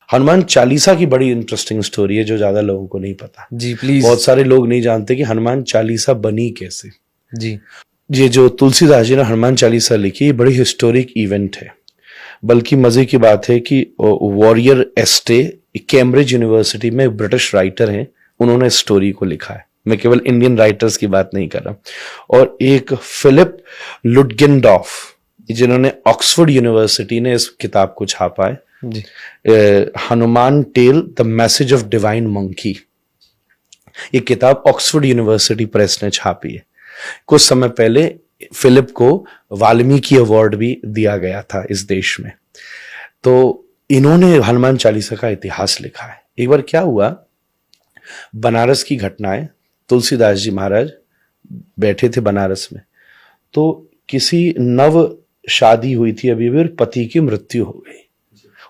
हनुमान चालीसा की बड़ी interesting story है जो ज्यादा लोगों को नहीं पता। जी प्लीज। बहुत सारे लोग नहीं जानते कि हनुमान चालीसा बनी कैसे। जी। ये जो तुलसीदास जी ने हनुमान चालीसा लिखी, ये बड़ी हिस्टोरिक इवेंट है। बल्कि मजे की बात है कि वॉरियर एस्टे कैम्ब्रिज यूनिवर्सिटी में ब्रिटिश राइटर हैं, उन्होंने स्टोरी को लिखा है। मैं केवल इंडियन राइटर्स की बात नहीं कर रहा। और एक फिलिप लुटगेनडॉर्फ, जिन्होंने ऑक्सफोर्ड यूनिवर्सिटी ने इस किताब को छापा है, जी। Hanuman tale the message of divine monkey. ये किताब ऑक्सफोर्ड यूनिवर्सिटी प्रेस ने छापी है। कुछ समय पहले फिलिप को वाल्मीकि अवार्ड भी दिया गया था इस देश में। तो इन्होंने हनुमान चालीसा का इतिहास लिखा है। एक बार क्या हुआ, बनारस की घटनाएं, तुलसीदास जी महाराज बैठे थे बनारस में, तो किसी नव शादी हुई थी अभी भी और पति की मृत्यु हो गई।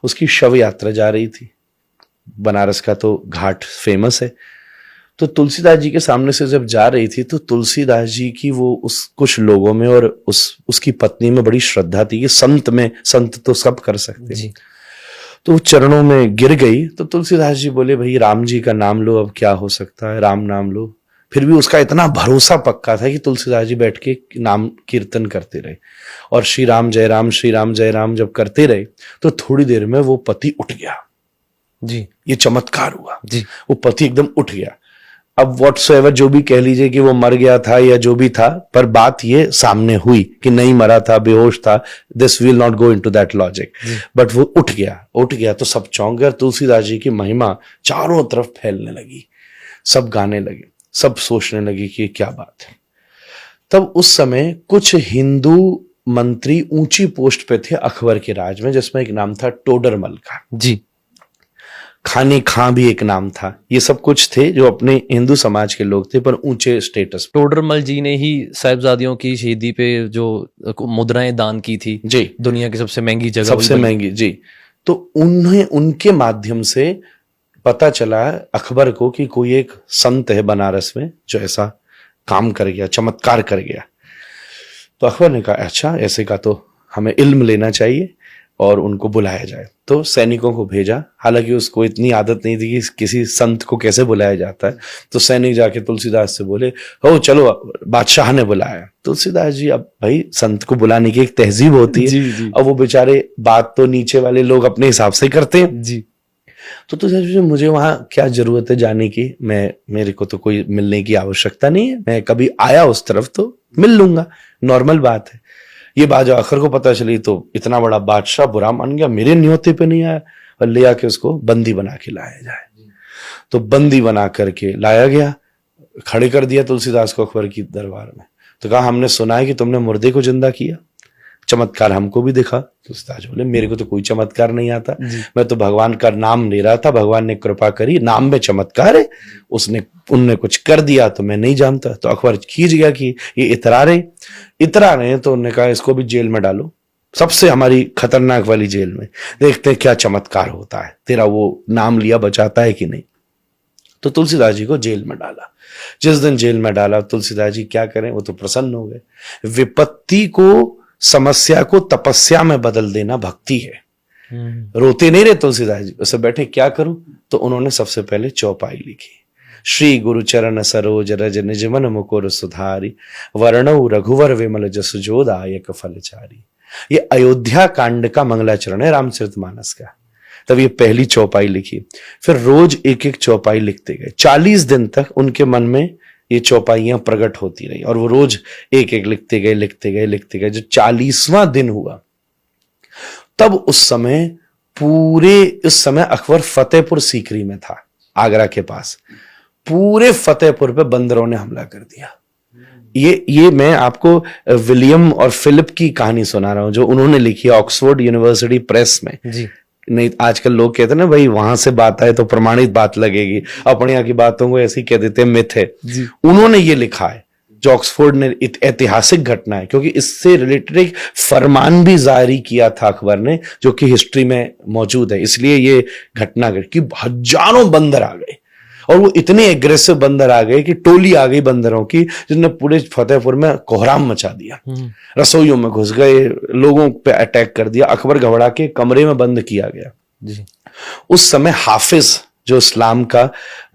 उसकी शव यात्रा जा रही थी, बनारस का तो घाट फेमस है। तो तुलसीदास जी के सामने से जब जा रही थी तो तुलसीदास जी की वो उस कुछ लोगों में और उसकी पत्नी में बड़ी श्रद्धा थी कि संत तो सब कर सकते हैं। तो वो चरणों में गिर गई। तो तुलसीदास जी बोले, भाई राम जी का नाम लो, अब क्या हो सकता है, राम नाम लो। फिर भी उसका इतना भरोसा पक्का था कि तुलसीदास जी बैठ के नाम कीर्तन करते रहे और श्री राम जय राम जब करते रहे तो थोड़ी देर में वो पति उठ गया। जी। ये चमत्कार हुआ जी। वो पति एकदम उठ गया। अब व्हाटसोएवर जो भी कह लीजिए कि वो मर गया था या जो भी था, पर बात ये सामने हुई कि नहीं मरा था, बेहोश था। This will not go into that logic, but वो उठ गया तो सब चौंक गए। तुलसीदास जी की महिमा चारों तरफ फैलने लगी, सब गाने लगे, सब सोचने लगे कि क्या बात है। तब उस समय कुछ हिंदू मंत्री ऊंची पोस्ट पे थे अकबर के राज में, जिसमें एक नाम था टोडरमल का। जी। खाने खां भी एक नाम था। ये सब कुछ थे जो अपने हिंदू समाज के लोग थे पर ऊंचे स्टेटस। टोडरमल जी ने ही साहिबजादियों की शहीदी पे जो मुद्राएं दान की थी, जी, दुनिया की सबसे महंगी जगह, सबसे महंगी। जी। तो उनके माध्यम से पता चला अकबर को कि कोई एक संत है बनारस में जो ऐसा काम कर गया, चमत्कार कर गया। तो अकबर ने कहा, अच्छा ऐसे का तो हमें इल्म लेना चाहिए और उनको बुलाया जाए। तो सैनिकों को भेजा। हालांकि उसको इतनी आदत नहीं थी कि किसी संत को कैसे बुलाया जाता है। तो सैनिक जाके तुलसीदास से बोले, हो चलो, बादशाह ने बुलाया। तुलसीदास जी, अब भाई संत को बुलाने की एक तहजीब होती है। जी। अब वो बेचारे बात तो नीचे वाले लोग अपने हिसाब से करते हैं। जी। तो तुलसीदास, मुझे वहां क्या जरूरत है जाने की, मेरे को तो कोई मिलने की आवश्यकता नहीं है, मैं कभी आया उस तरफ तो मिल लूंगा, नॉर्मल बात है। ये बात जब आखिर को पता चली तो इतना बड़ा बादशाह बुरा मान गया, मेरे न्योते पे नहीं आया, और ले आके उसको बंदी बना के लाया जाए। तो बंदी बना करके लाया गया, खड़े कर दिया तुलसीदास को अकबर की दरबार में। तो कहा, हमने सुना है कि तुमने मुर्दे को जिंदा किया, चमत्कार हमको भी दिखा। तुलसीदास बोले, मेरे को तो कोई चमत्कार नहीं आता, मैं तो भगवान का नाम ले रहा था, भगवान ने कृपा करी, नाम में चमत्कार है, उनने कुछ कर दिया तो मैं नहीं जानता। तो अकबर खींच गया कि ये इतरा रहे। तो उन्होंने कहा, इसको भी जेल में डालो, सबसे हमारी खतरनाक वाली जेल में, देखते हैं क्या चमत्कार होता है, तेरा वो नाम लिया बचाता है कि नहीं। तो तुलसीदास जी को जेल में डाला। जिस दिन जेल में डाला, तुलसीदास जी क्या करें, वो तो प्रसन्न हो गए। विपत्ति को, समस्या को तपस्या में बदल देना भक्ति है। रोते नहीं रहे तुलसीदास जी, उसे बैठे क्या करूं, तो उन्होंने सबसे पहले चौपाई लिखी। श्री गुरु चरण सरोज रज निज मन मुकुर सुधारी, वर्णौ रघुवर विमल जसु जो दायक फलचारी। ये अयोध्या कांड का मंगलाचरण है, रामचरितमानस का। तब ये पहली चौपाई लिखी। फिर रोज एक एक चौपाई लिखते गए। 40 दिन तक उनके मन में ये चौपाइयां प्रकट होती रही और वो रोज एक एक लिखते गए। जो 40वां दिन हुआ, तब उस समय अकबर फतेहपुर सीकरी में था, आगरा के पास। पूरे फतेहपुर पे बंदरों ने हमला कर दिया। ये मैं आपको विलियम और फिलिप की कहानी सुना रहा हूं, जो उन्होंने लिखी है ऑक्सफोर्ड यूनिवर्सिटी प्रेस में। जी। नहीं, आजकल लोग कहते हैं ना, भाई वहां से बात आए तो प्रमाणित बात लगेगी, अपने यहाँ की बातों को ऐसी कह देते हैं, मिथ है। उन्होंने ये लिखा है, जो ऑक्सफोर्ड ने, ऐतिहासिक घटना है, क्योंकि इससे रिलेटेड एक फरमान भी जारी किया था अकबर ने, जो कि हिस्ट्री में मौजूद है। इसलिए ये घटना कि हजारों बंदर आ गए और वो इतने एग्रेसिव बंदर आ गए कि टोली आ गई बंदरों की, जिसने पूरे फतेहपुर में कोहराम मचा दिया। रसोइयों में घुस गए, लोगों पे अटैक कर दिया। अकबर घबरा के कमरे में बंद किया गया। जी। उस समय हाफिज, जो इस्लाम का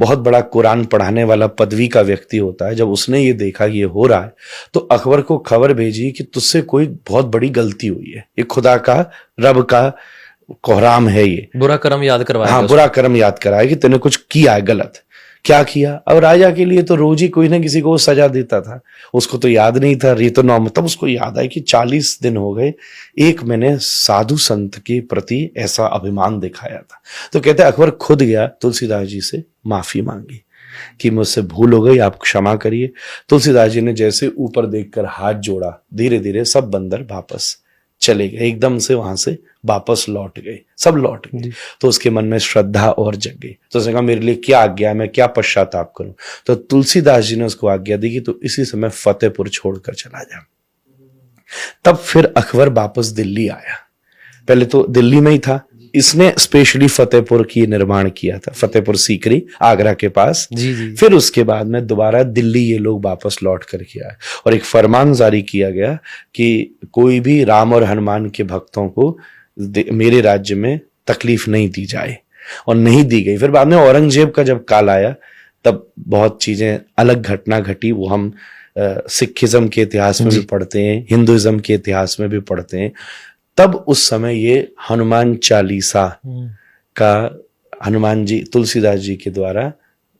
बहुत बड़ा कुरान पढ़ाने वाला पदवी का व्यक्ति होता है, जब उसने ये देखा कि ये हो रहा है, तो अकबर को खबर भेजी कि तुझसे कोई बहुत बड़ी गलती हुई है, ये खुदा का, रब का कोहराम है, ये बुरा कर्म याद करवाया हाँ, बुरा कर्म याद कराया कि तूने कुछ किया है गलत। क्या किया? अब राजा के लिए तो रोज ही कोई ना किसी को सजा देता था, उसको तो याद नहीं था, ये तो नॉर्मल। तब उसको याद आया कि 40 दिन हो गए, एक मैंने साधु संत के प्रति ऐसा अभिमान दिखाया था। तो कहते अकबर खुद गया, तुलसीदास जी से माफी मांगी कि मुझसे भूल हो गई, आप क्षमा करिए। तुलसीदास जी ने जैसे ऊपर देखकर हाथ जोड़ा, धीरे धीरे सब बंदर वापस चले गए, एकदम से वहां से वापस लौट गए, सब लौट गए। तो उसके मन में श्रद्धा और जग गई, तो उसने कहा मेरे लिए क्या आज्ञा है, मैं क्या पश्चाताप करूं। तो तुलसीदास जी ने उसको आज्ञा दी कि तू इसी समय फतेहपुर छोड़कर चला जा। तब फिर अकबर वापस दिल्ली आया, पहले तो दिल्ली में ही था, इसने स्पेशली फतेहपुर की निर्माण किया था, फतेहपुर सीकरी आगरा के पास। जी। फिर उसके बाद में दोबारा दिल्ली ये लोग वापस लौट करके आए और एक फरमान जारी किया गया कि कोई भी राम और हनुमान के भक्तों को मेरे राज्य में तकलीफ नहीं दी जाए, और नहीं दी गई। फिर बाद में औरंगजेब का जब काल आया, तब बहुत चीजें अलग घटना घटी, वो हम सिखिज्म के इतिहास में भी पढ़ते हैं, हिंदुइज्म के इतिहास में भी पढ़ते हैं। तब उस समय ये हनुमान चालीसा का, हनुमान जी, तुलसीदास जी के द्वारा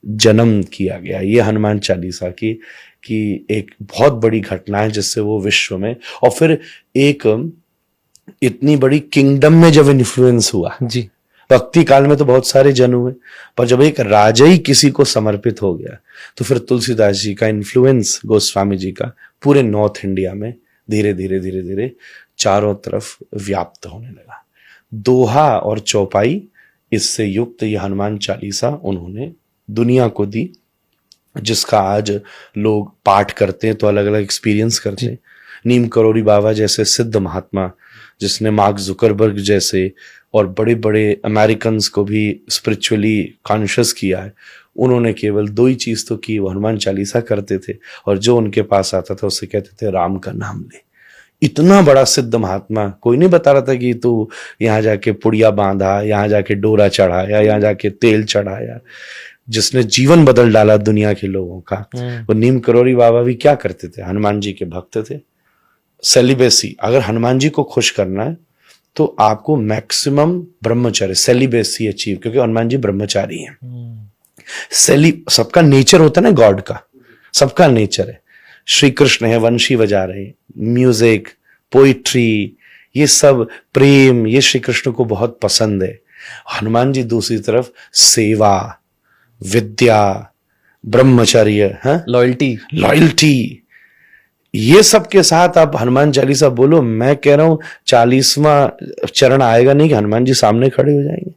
जन्म किया गया। ये हनुमान चालीसा की एक बहुत बड़ी घटना है, जिससे वो विश्व में, और फिर एक इतनी बड़ी किंगडम में जब इन्फ्लुएंस हुआ जी। भक्ति काल में तो बहुत सारे जन हुए, पर जब एक राजा ही किसी को समर्पित हो गया, तो फिर तुलसीदास जी का इन्फ्लुएंस, गोस्वामी जी का, पूरे नॉर्थ इंडिया में धीरे धीरे धीरे धीरे चारों तरफ व्याप्त होने लगा। दोहा और चौपाई इससे युक्त ये हनुमान चालीसा उन्होंने दुनिया को दी, जिसका आज लोग पाठ करते हैं तो अलग अलग एक्सपीरियंस करते हैं। नीम करोड़ी बाबा जैसे सिद्ध महात्मा, जिसने मार्क जुकरबर्ग जैसे और बड़े बड़े अमेरिकन को भी स्पिरिचुअली कॉन्शियस किया है, उन्होंने केवल 2 ही चीज तो की, वो हनुमान चालीसा करते थे, और जो उनके पास आता था उससे कहते थे राम का नाम ले। इतना बड़ा सिद्ध महात्मा, कोई नहीं बता रहा था कि तू यहाँ जाके पुड़िया बांधा, यहाँ जाके डोरा चढ़ाया, यहाँ जाके तेल चढ़ाया, जिसने जीवन बदल डाला दुनिया के लोगों का। वो नीम करोड़ी बाबा भी क्या करते थे? हनुमान जी के भक्त थे। सेलिबेसी, अगर हनुमान जी को खुश करना है तो आपको मैक्सिमम ब्रह्मचर्य, सेलिबेसी अचीव, क्योंकि हनुमान जी ब्रह्मचारी हैं। सबका नेचर होता है ना, गॉड का सबका नेचर है। श्री कृष्ण है, वंशी बजा रहे, म्यूजिक, पोइट्री, ये सब प्रेम, ये श्री कृष्ण को बहुत पसंद है। हनुमान जी दूसरी तरफ सेवा, विद्या, ब्रह्मचर्य, लॉयल्टी, ये सब के साथ आप हनुमान चालीसा बोलो। मैं कह रहा हूं 40वां चरण आएगा नहीं कि हनुमान जी सामने खड़े हो जाएंगे।